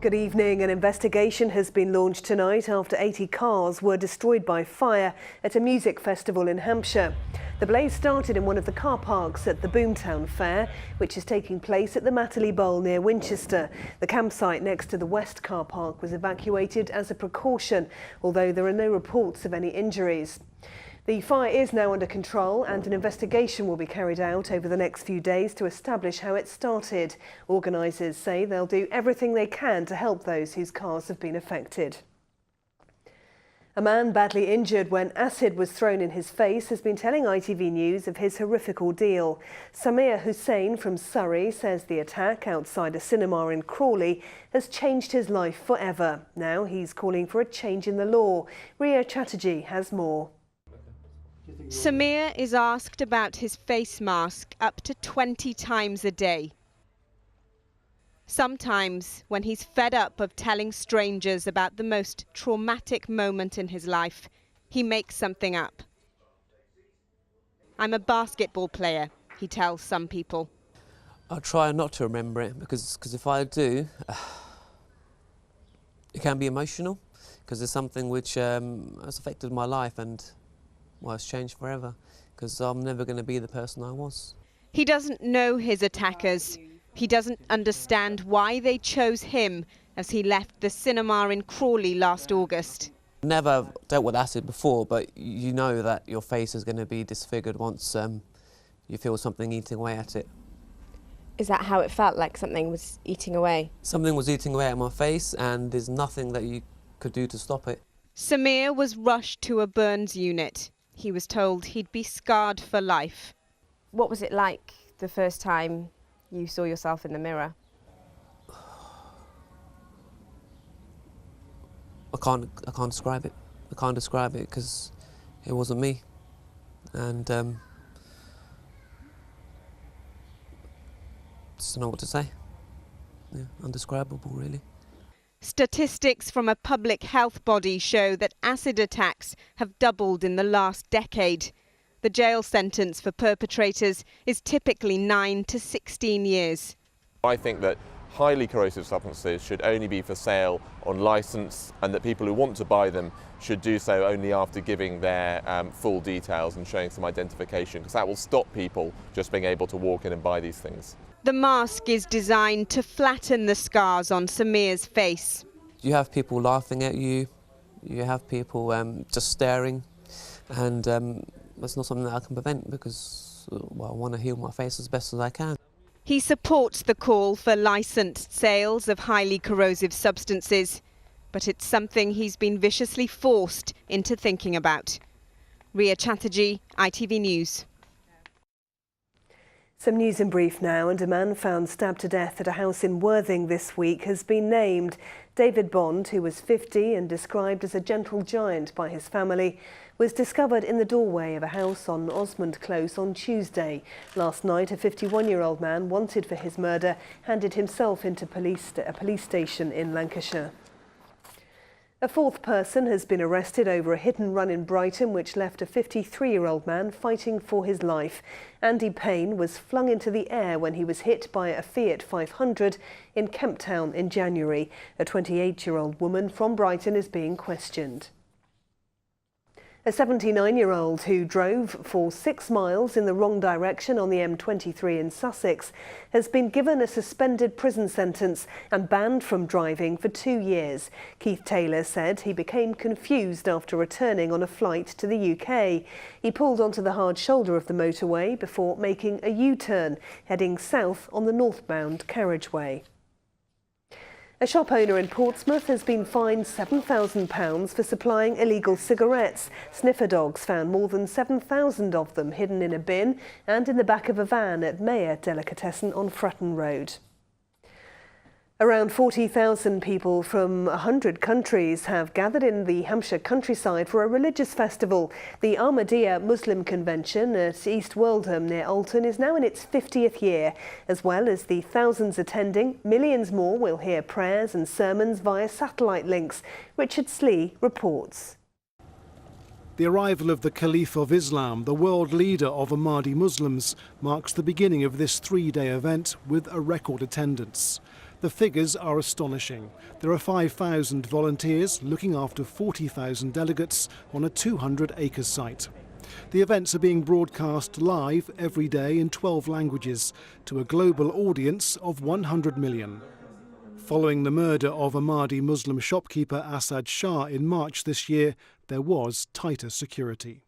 Good evening. An investigation has been launched tonight after 80 cars were destroyed by fire at a music festival in Hampshire. The blaze started in one of the car parks at the Boomtown Fair, which is taking place at the Matterley Bowl near Winchester. The campsite next to the West car park was evacuated as a precaution, although there are no reports of any injuries. The fire is now under control and an investigation will be carried out over the next few days to establish how it started. Organisers say they'll do everything they can to help those whose cars have been affected. A man badly injured when acid was thrown in his face has been telling ITV News of his horrific ordeal. Samir Hussain from Surrey says the attack outside a cinema in Crawley has changed his life forever. Now he's calling for a change in the law. Ria Chatterjee has more. Samir is asked about his face mask up to 20 times a day. Sometimes, when he's fed up of telling strangers about the most traumatic moment in his life, he makes something up. "I'm a basketball player," he tells some people. I try not to remember it because if I do, it can be emotional because it's something which has affected my life and well, it's changed forever because I'm never going to be the person I was. He doesn't know his attackers. He doesn't understand why they chose him as he left the cinema in Crawley last August. Never dealt with acid before, but you know that your face is going to be disfigured once you feel something eating away at it. Is that how it felt, like something was eating away? Something was eating away at my face and there's nothing that you could do to stop it. Samir was rushed to a burns unit. He was told he'd be scarred for life. What was it like the first time you saw yourself in the mirror? I can't describe it. I can't describe it because it wasn't me. And just don't know what to say. Yeah, undescribable, really. Statistics from a public health body show that acid attacks have doubled in the last decade. The jail sentence for perpetrators is typically 9 to 16 years. I think that highly corrosive substances should only be for sale on licence and that people who want to buy them should do so only after giving their full details and showing some identification, because that will stop people just being able to walk in and buy these things. The mask is designed to flatten the scars on Samir's face. You have people laughing at you, you have people just staring, and that's not something that I can prevent because well, I want to heal my face as best as I can. He supports the call for licensed sales of highly corrosive substances, but it's something he's been viciously forced into thinking about. Ria Chatterjee, ITV News. Some news in brief now, and a man found stabbed to death at a house in Worthing this week has been named. David Bond, who was 50 and described as a gentle giant by his family, was discovered in the doorway of a house on Osmond Close on Tuesday. Last night, a 51-year-old man wanted for his murder handed himself into a police station in Lancashire. A fourth person has been arrested over a hit and run in Brighton which left a 53-year-old man fighting for his life. Andy Payne was flung into the air when he was hit by a Fiat 500 in Kemp Town in January. A 28-year-old woman from Brighton is being questioned. A 79-year-old who drove for 6 miles in the wrong direction on the M23 in Sussex has been given a suspended prison sentence and banned from driving for 2 years. Keith Taylor said he became confused after returning on a flight to the UK. He pulled onto the hard shoulder of the motorway before making a U-turn, heading south on the northbound carriageway. A shop owner in Portsmouth has been fined £7,000 for supplying illegal cigarettes. Sniffer dogs found more than 7,000 of them hidden in a bin and in the back of a van at Mayer Delicatessen on Fratton Road. Around 40,000 people from 100 countries have gathered in the Hampshire countryside for a religious festival. The Ahmadiyya Muslim Convention at East Woldham near Alton is now in its 50th year. As well as the thousands attending, millions more will hear prayers and sermons via satellite links. Richard Slee reports. The arrival of the Caliph of Islam, the world leader of Ahmadi Muslims, marks the beginning of this 3-day event with a record attendance. The figures are astonishing. There are 5,000 volunteers looking after 40,000 delegates on a 200-acre site. The events are being broadcast live every day in 12 languages to a global audience of 100 million. Following the murder of Ahmadi Muslim shopkeeper Asad Shah in March this year, there was tighter security.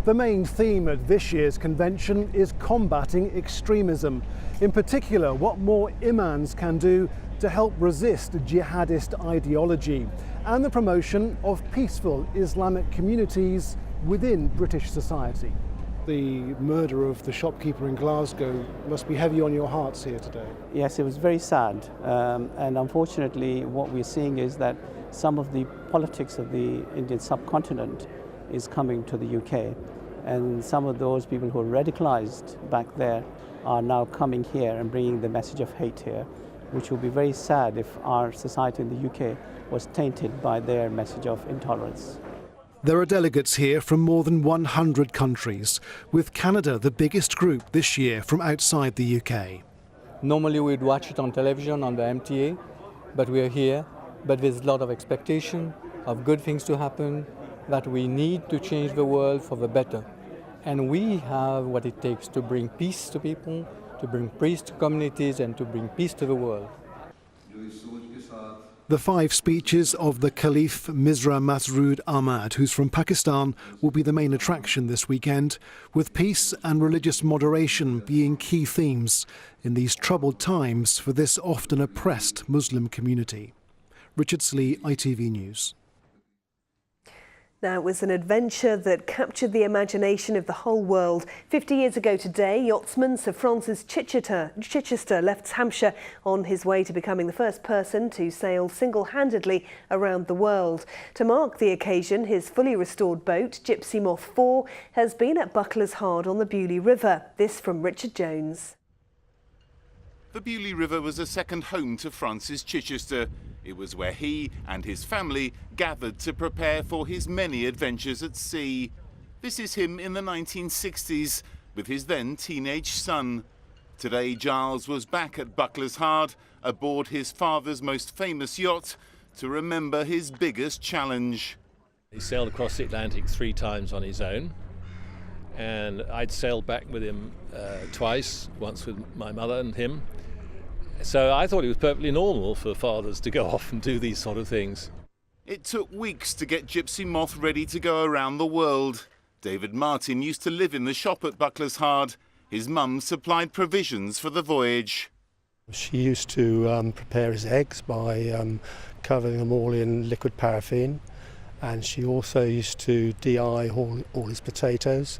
The main theme at this year's convention is combating extremism. In particular, what more imams can do to help resist jihadist ideology and the promotion of peaceful Islamic communities within British society. The murder of the shopkeeper in Glasgow must be heavy on your hearts here today. Yes, it was very sad, and unfortunately what we're seeing is that some of the politics of the Indian subcontinent is coming to the UK, and some of those people who are radicalized back there are now coming here and bringing the message of hate here, which would be very sad if our society in the UK was tainted by their message of intolerance. There are delegates here from more than 100 countries, with Canada the biggest group this year from outside the UK. Normally we'd watch it on television, on the MTA, but we're here. But there's a lot of expectation of good things to happen, that we need to change the world for the better. And we have what it takes to bring peace to people, to bring peace to communities, and to bring peace to the world. The 5 speeches of the Caliph Mirza Masroor Ahmad, who's from Pakistan, will be the main attraction this weekend, with peace and religious moderation being key themes in these troubled times for this often oppressed Muslim community. Richard Slee, ITV News. Now, it was an adventure that captured the imagination of the whole world. 50 years ago today, yachtsman Sir Francis Chichester left Hampshire on his way to becoming the first person to sail single-handedly around the world. To mark the occasion, his fully restored boat, Gypsy Moth 4, has been at Buckler's Hard on the Beauly River. This from Richard Jones. The Beauly River was a second home to Francis Chichester. It was where he and his family gathered to prepare for his many adventures at sea. This is him in the 1960s with his then teenage son. Today Giles was back at Buckler's Hard aboard his father's most famous yacht to remember his biggest challenge. He sailed across the Atlantic 3 times on his own, and I'd sailed back with him twice, once with my mother and him. So I thought it was perfectly normal for fathers to go off and do these sort of things. It took weeks to get Gypsy Moth ready to go around the world. David Martin used to live in the shop at Buckler's Hard. His mum supplied provisions for the voyage. She used to prepare his eggs by covering them all in liquid paraffin, and she also used to de-eye all his potatoes,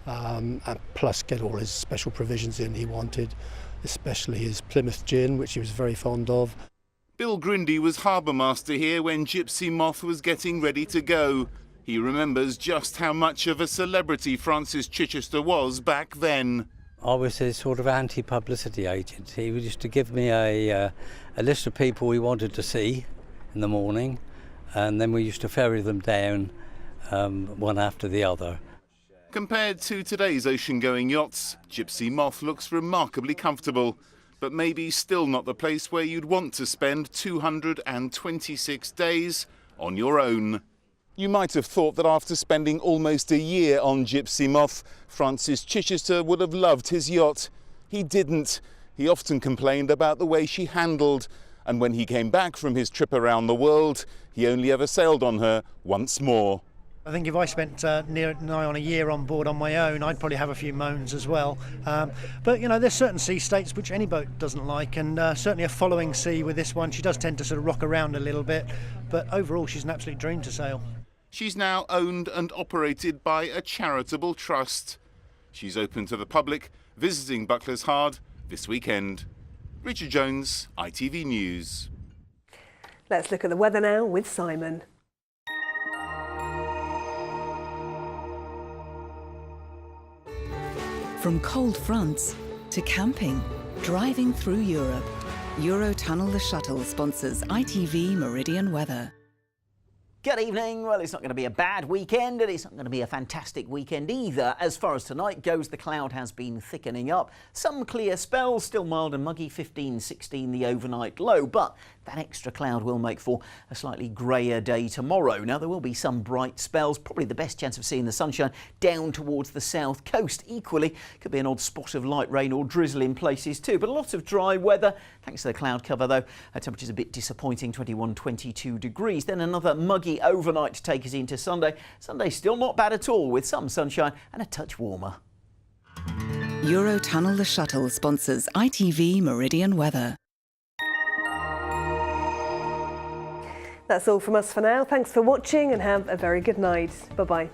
and plus get all his special provisions in he wanted, especially his Plymouth gin, which he was very fond of. Bill Grundy was harbour master here when Gypsy Moth was getting ready to go. He remembers just how much of a celebrity Francis Chichester was back then. I was his sort of anti-publicity agent. He used to give me a list of people we wanted to see in the morning, and then we used to ferry them down one after the other. Compared to today's ocean-going yachts, Gypsy Moth looks remarkably comfortable, but maybe still not the place where you'd want to spend 226 days on your own. You might have thought that after spending almost a year on Gypsy Moth, Francis Chichester would have loved his yacht. He didn't. He often complained about the way she handled, and when he came back from his trip around the world, he only ever sailed on her once more. I think if I spent nigh on a year on board on my own, I'd probably have a few moans as well. But, you know, there's certain sea states which any boat doesn't like, and certainly a following sea with this one, she does tend to sort of rock around a little bit, but overall she's an absolute dream to sail. She's now owned and operated by a charitable trust. She's open to the public, visiting Buckler's Hard this weekend. Richard Jones, ITV News. Let's look at the weather now with Simon. From cold fronts to camping, driving through Europe, Eurotunnel the Shuttle sponsors ITV Meridian weather. Good evening. Well, it's not going to be a bad weekend, and it's not going to be a fantastic weekend either. As far as tonight goes, the cloud has been thickening up. Some clear spells, still mild and muggy, 15, 16 the overnight low, but that extra cloud will make for a slightly greyer day tomorrow. Now, there will be some bright spells, probably the best chance of seeing the sunshine down towards the south coast. Equally, could be an odd spot of light rain or drizzle in places too, but a lot of dry weather. Thanks to the cloud cover, though, temperatures a bit disappointing, 21, 22 degrees. Then another muggy overnight to take us into Sunday. Sunday still not bad at all, with some sunshine and a touch warmer. Eurotunnel the Shuttle sponsors ITV Meridian weather. That's all from us for now. Thanks for watching and have a very good night. Bye-bye.